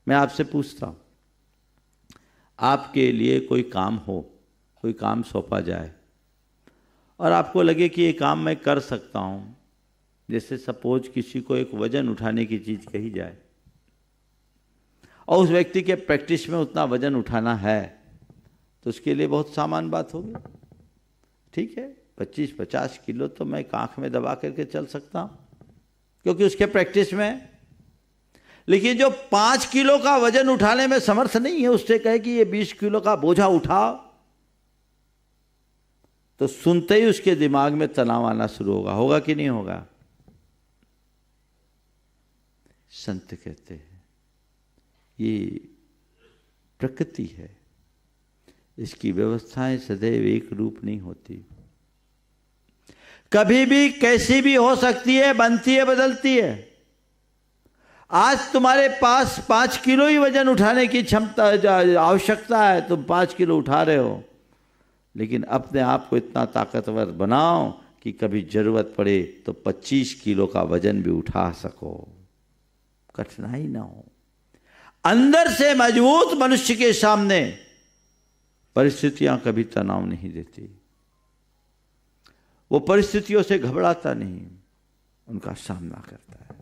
मैं आपसे पूछता हूँ, आपके लिए कोई काम हो, कोई काम सौंपा जाए और आपको लगे कि ये काम मैं कर सकता हूँ, जैसे सपोज किसी को एक वजन उठाने की चीज़ कही जाए और उस व्यक्ति के प्रैक्टिस में उतना वजन उठाना है, तो उसके लिए बहुत सामान्य बात होगी। ठीक है, 25-50 किलो तो मैं कांख में दबा करके चल सकता हूँ क्योंकि उसके प्रैक्टिस में। लेकिन जो 5 किलो का वजन उठाने में समर्थ नहीं है, उससे कहे कि ये 20 किलो का बोझा उठाओ, तो सुनते ही उसके दिमाग में तनाव आना शुरू होगा कि नहीं होगा? संत कहते हैं ये प्रकृति है, इसकी व्यवस्थाएं सदैव एक रूप नहीं होती, कभी भी कैसी भी हो सकती है, बनती है, बदलती है। आज तुम्हारे पास 5 किलो ही वजन उठाने की क्षमता आवश्यकता है, तुम 5 किलो उठा रहे हो, लेकिन अपने आप को इतना ताकतवर बनाओ कि कभी जरूरत पड़े तो 25 किलो का वजन भी उठा सको, कठिनाई ना हो। अंदर से मजबूत मनुष्य के सामने परिस्थितियां कभी तनाव नहीं देती, वो परिस्थितियों से घबराता नहीं, उनका सामना करता है।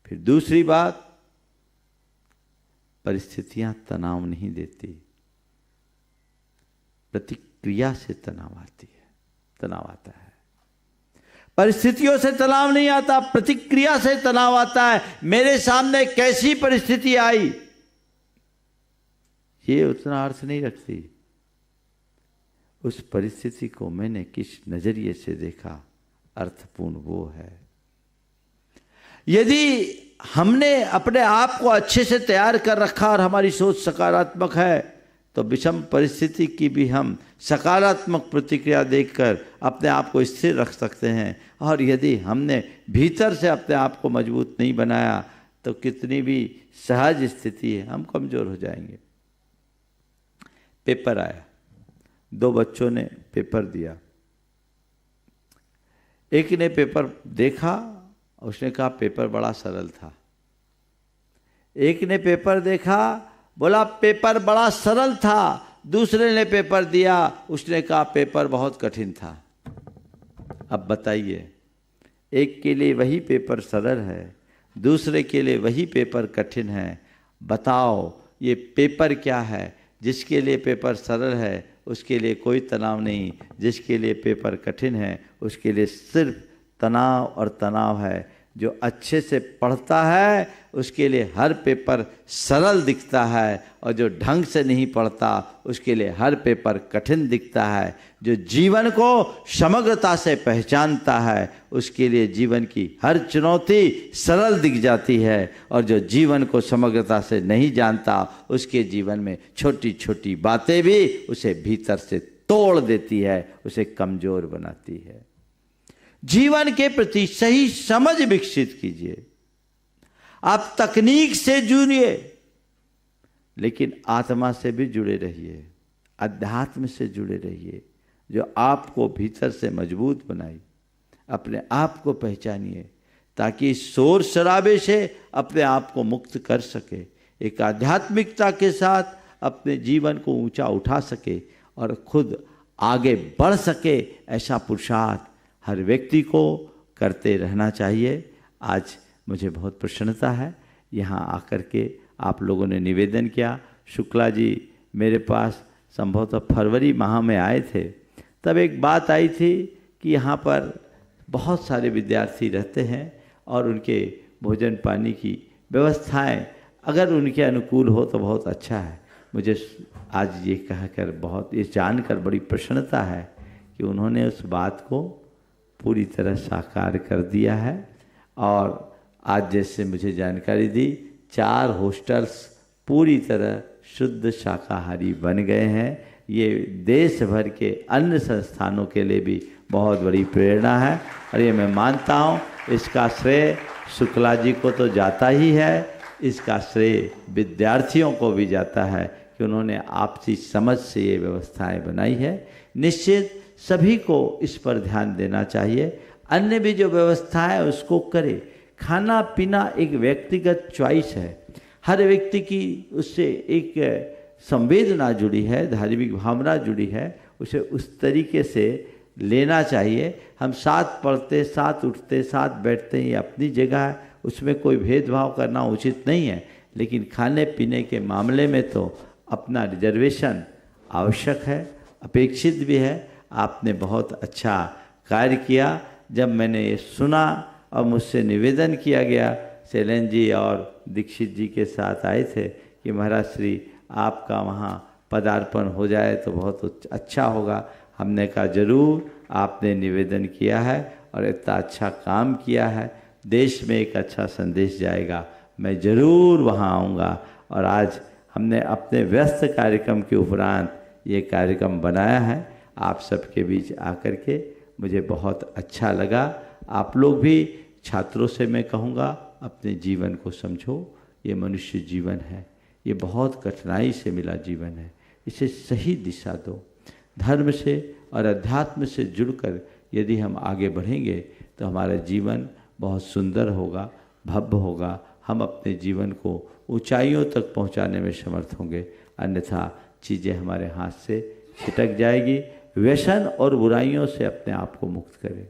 फिर दूसरी बात, परिस्थितियां तनाव नहीं देती, प्रतिक्रिया से तनाव आती है, तनाव आता है। परिस्थितियों से तनाव नहीं आता, प्रतिक्रिया से तनाव आता है। मेरे सामने कैसी परिस्थिति आई ये उतना अर्थ नहीं रखती, उस परिस्थिति को मैंने किस नजरिए से देखा, अर्थपूर्ण वो है। यदि हमने अपने आप को अच्छे से तैयार कर रखा और हमारी सोच सकारात्मक है, तो विषम परिस्थिति की भी हम सकारात्मक प्रतिक्रिया देखकर अपने आप को स्थिर रख सकते हैं। और यदि हमने भीतर से अपने आप को मजबूत नहीं बनाया तो कितनी भी सहज स्थिति है, हम कमजोर हो जाएंगे। पेपर आया, 2 बच्चों ने पेपर दिया। एक ने पेपर देखा, उसने कहा पेपर बड़ा सरल था। एक ने पेपर देखा, बोला पेपर बड़ा सरल था। दूसरे ने पेपर दिया, उसने कहा पेपर बहुत कठिन था। अब बताइए, एक के लिए वही पेपर सरल है, दूसरे के लिए वही पेपर कठिन है। बताओ ये पेपर क्या है? जिसके लिए पेपर सरल है उसके लिए कोई तनाव नहीं, जिसके लिए पेपर कठिन है उसके लिए सिर्फ तनाव और तनाव है। जो अच्छे से पढ़ता है उसके लिए हर पेपर सरल दिखता है, और जो ढंग से नहीं पढ़ता उसके लिए हर पेपर कठिन दिखता है। जो जीवन को समग्रता से पहचानता है उसके लिए जीवन की हर चुनौती सरल दिख जाती है, और जो जीवन को समग्रता से नहीं जानता उसके जीवन में छोटी छोटी बातें भी उसे भीतर से तोड़ देती है, उसे कमजोर बनाती है। जीवन के प्रति सही समझ विकसित कीजिए। आप तकनीक से जुड़िए, लेकिन आत्मा से भी जुड़े रहिए, अध्यात्म से जुड़े रहिए, जो आपको भीतर से मजबूत बनाए। अपने आप को पहचानिए ताकि शोर शराबे से अपने आप को मुक्त कर सके, एक आध्यात्मिकता के साथ अपने जीवन को ऊंचा उठा सके और खुद आगे बढ़ सके। ऐसा पुरुषार्थ हर व्यक्ति को करते रहना चाहिए। आज मुझे बहुत प्रसन्नता है, यहाँ आकर के आप लोगों ने निवेदन किया। शुक्ला जी मेरे पास संभवतः फरवरी माह में आए थे, तब एक बात आई थी कि यहाँ पर बहुत सारे विद्यार्थी रहते हैं और उनके भोजन पानी की व्यवस्थाएं अगर उनके अनुकूल हो तो बहुत अच्छा है। मुझे आज ये कहकर बहुत, ये जानकर बड़ी प्रसन्नता है कि उन्होंने उस बात को पूरी तरह साकार कर दिया है। और आज जैसे मुझे जानकारी दी, 4 हॉस्टल्स पूरी तरह शुद्ध शाकाहारी बन गए हैं। ये देश भर के अन्य संस्थानों के लिए भी बहुत बड़ी प्रेरणा है, और ये मैं मानता हूँ इसका श्रेय शुक्ला जी को तो जाता ही है, इसका श्रेय विद्यार्थियों को भी जाता है कि उन्होंने आपसी समझ से ये व्यवस्थाएं बनाई है। निश्चित सभी को इस पर ध्यान देना चाहिए। अन्य भी जो व्यवस्था है उसको करे। खाना पीना एक व्यक्तिगत चॉइस है। हर व्यक्ति की उससे एक संवेदना जुड़ी है, धार्मिक भावना जुड़ी है, उसे उस तरीके से लेना चाहिए। हम साथ पढ़ते, साथ उठते, साथ बैठते हैं, ये अपनी जगह है, उसमें कोई भेदभाव करना उचित नहीं है। लेकिन खाने पीने के मामले में तो अपना रिजर्वेशन आवश्यक है, अपेक्षित भी है। आपने बहुत अच्छा कार्य किया। जब मैंने ये सुना और मुझसे निवेदन किया गया, शैलेंद्र जी और दीक्षित जी के साथ आए थे कि महाराज श्री आपका वहाँ पदार्पण हो जाए तो बहुत अच्छा होगा। हमने कहा जरूर, आपने निवेदन किया है और इतना अच्छा काम किया है, देश में एक अच्छा संदेश जाएगा, मैं ज़रूर वहाँ आऊँगा। और आज हमने अपने व्यस्त कार्यक्रम के उपरांत ये कार्यक्रम बनाया है आप सबके बीच आकर के, मुझे बहुत अच्छा लगा। आप लोग भी, छात्रों से मैं कहूँगा, अपने जीवन को समझो। ये मनुष्य जीवन है, ये बहुत कठिनाई से मिला जीवन है, इसे सही दिशा दो। धर्म से और अध्यात्म से जुड़कर यदि हम आगे बढ़ेंगे तो हमारा जीवन बहुत सुंदर होगा, भव्य होगा। हम अपने जीवन को ऊंचाइयों तक पहुंचाने में समर्थ होंगे, अन्यथा चीज़ें हमारे हाथ से छिटक जाएगी। व्यसन और बुराइयों से अपने आप को मुक्त करें।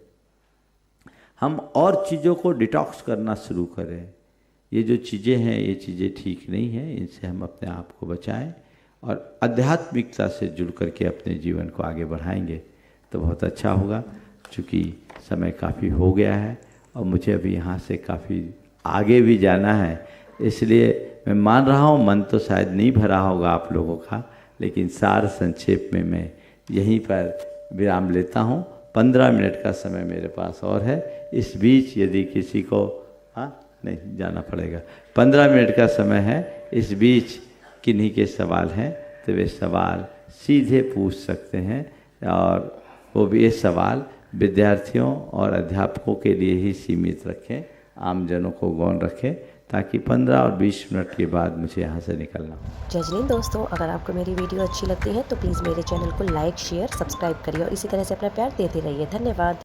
हम और चीज़ों को डिटॉक्स करना शुरू करें। ये जो चीज़ें हैं, ये चीज़ें ठीक नहीं हैं, इनसे हम अपने आप को बचाएं और आध्यात्मिकता से जुड़ करके अपने जीवन को आगे बढ़ाएंगे तो बहुत अच्छा होगा। चूँकि समय काफ़ी हो गया है और मुझे अभी यहाँ से काफ़ी आगे भी जाना है, इसलिए मैं मान रहा हूँ मन तो शायद नहीं भरा होगा आप लोगों का, लेकिन सार संक्षेप में मैं यहीं पर विराम लेता हूँ। 15 मिनट का समय मेरे पास और है। इस बीच यदि किसी को नहीं जाना पड़ेगा, 15 मिनट का समय है। इस बीच किन्हीं के सवाल हैं तो वे सवाल सीधे पूछ सकते हैं, और वो भी ये सवाल विद्यार्थियों और अध्यापकों के लिए ही सीमित रखें, आम जनों को गौण रखें, ताकि 15 और 20 मिनट के बाद मुझे यहाँ से निकलना हो। जय हिंद दोस्तों, अगर आपको मेरी वीडियो अच्छी लगती है तो प्लीज़ मेरे चैनल को लाइक, शेयर, सब्सक्राइब करिए और इसी तरह से अपना प्यार देते रहिए। धन्यवाद।